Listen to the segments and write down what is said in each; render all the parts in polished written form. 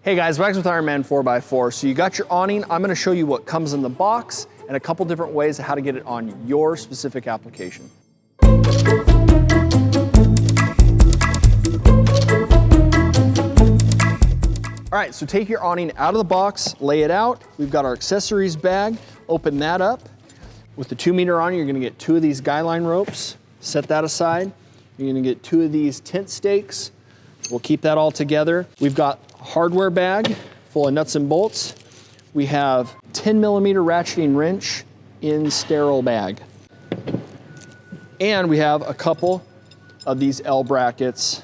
Hey guys, Wags with Ironman 4x4. So you got your awning. I'm gonna show you what comes in the box and a couple different ways of how to get it on your specific application. All right, so take your awning out of the box, lay it out. We've got our accessories bag. Open that up. With the 2-meter awning, you're gonna get 2 of these guy line ropes. Set that aside. You're gonna get 2 of these tent stakes. We'll keep that all together. We've got a hardware bag full of nuts and bolts. We have 10mm ratcheting wrench in sterile bag. And we have a couple of these L brackets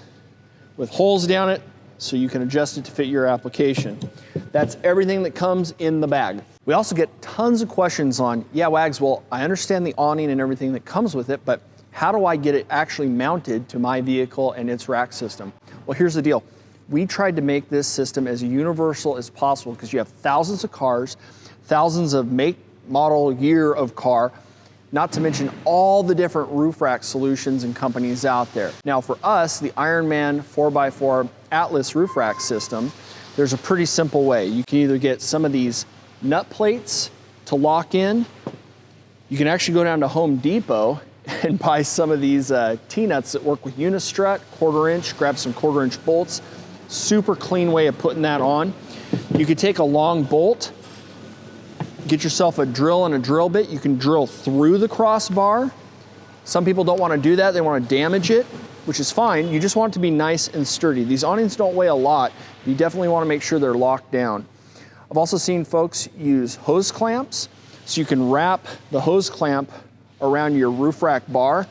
with holes down it so you can adjust it to fit your application. That's everything that comes in the bag. We also get tons of questions on, yeah, Wags, well, I understand the awning and everything that comes with it, but how do I get it actually mounted to my vehicle and its rack system? Well, here's the deal. We tried to make this system as universal as possible because you have thousands of cars, thousands of make, model, year of car, not to mention all the different roof rack solutions and companies out there. Now for us, the Ironman 4x4 Atlas roof rack system, there's a pretty simple way. You can either get some of these nut plates to lock in. You can actually go down to Home Depot and buy some of these T-nuts that work with Unistrut, 1/4 inch, grab some 1/4 inch bolts. Super clean way of putting that on. You could take a long bolt, get yourself a drill and a drill bit. You can drill through the crossbar. Some people don't want to do that. They want to damage it, which is fine. You just want it to be nice and sturdy. These awnings don't weigh a lot. You definitely want to make sure they're locked down. I've also seen folks use hose clamps. So you can wrap the hose clamp around your roof rack bar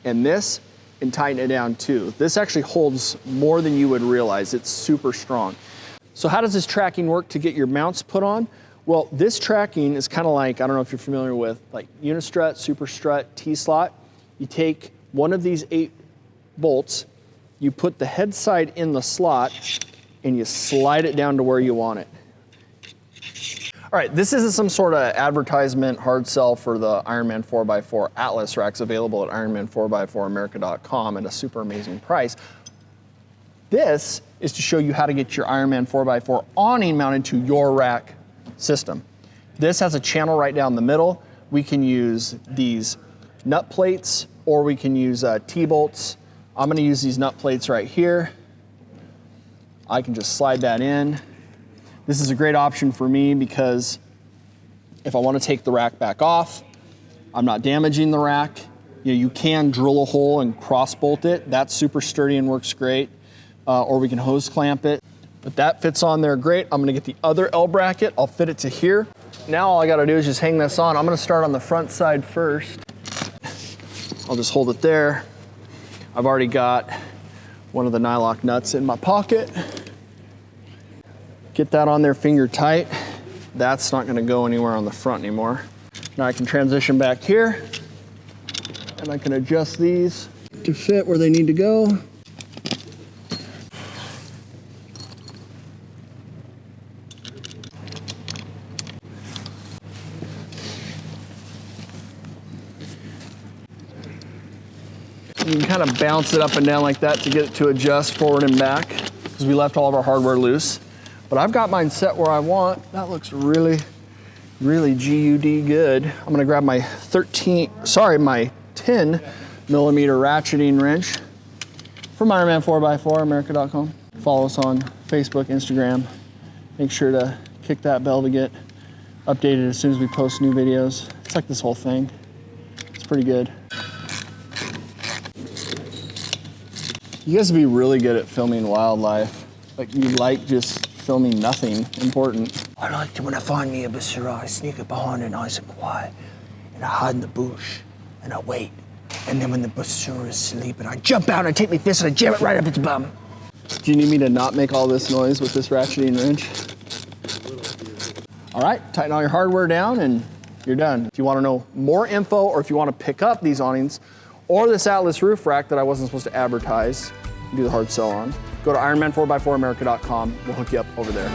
and this and tighten it down too. This actually holds more than you would realize. It's super strong. So how does this tracking work to get your mounts put on? Well, this tracking is kind of like, I don't know if you're familiar with like Unistrut, Super Strut, T-slot. You take one of these 8 bolts, you put the head side in the slot and you slide it down to where you want it. All right, this isn't some sort of advertisement hard sell for the Ironman 4x4 Atlas racks available at Ironman4x4America.com at a super amazing price. This is to show you how to get your Ironman 4x4 awning mounted to your rack system. This has a channel right down the middle. We can use these nut plates or we can use T-bolts. I'm gonna use these nut plates right here. I can just slide that in. This is a great option for me because if I want to take the rack back off, I'm not damaging the rack. You can drill a hole and cross bolt it. That's super sturdy and works great. Or we can hose clamp it. But that fits on there great. I'm gonna get the other L bracket. I'll fit it to here. Now all I gotta do is just hang this on. I'm gonna start on the front side first. I'll just hold it there. I've already got one of the nylock nuts in my pocket. Get that on there finger tight. That's not gonna go anywhere on the front anymore. Now I can transition back here and I can adjust these to fit where they need to go. You can kind of bounce it up and down like that to get it to adjust forward and back because we left all of our hardware loose. But I've got mine set where I want. That looks really, really GUD good. I'm gonna grab my 10mm ratcheting wrench from Ironman4x4America.com. Follow us on Facebook, Instagram. Make sure to kick that bell to get updated as soon as we post new videos. It's like this whole thing. It's pretty good. You guys would be really good at filming wildlife. Like you like just filming nothing important. I like to, when I find me a basura, I sneak up behind it nice and quiet, and I hide in the bush, and I wait. And then when the basura is sleeping, I jump out and I take my fist and I jam it right up its bum. Do you need me to not make all this noise with this ratcheting wrench? All right, tighten all your hardware down and you're done. If you want to know more info or if you want to pick up these awnings or this Atlas roof rack that I wasn't supposed to advertise, do the hard sell on, go to Ironman4x4America.com. We'll hook you up over there.